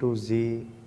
to Z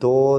2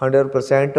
100%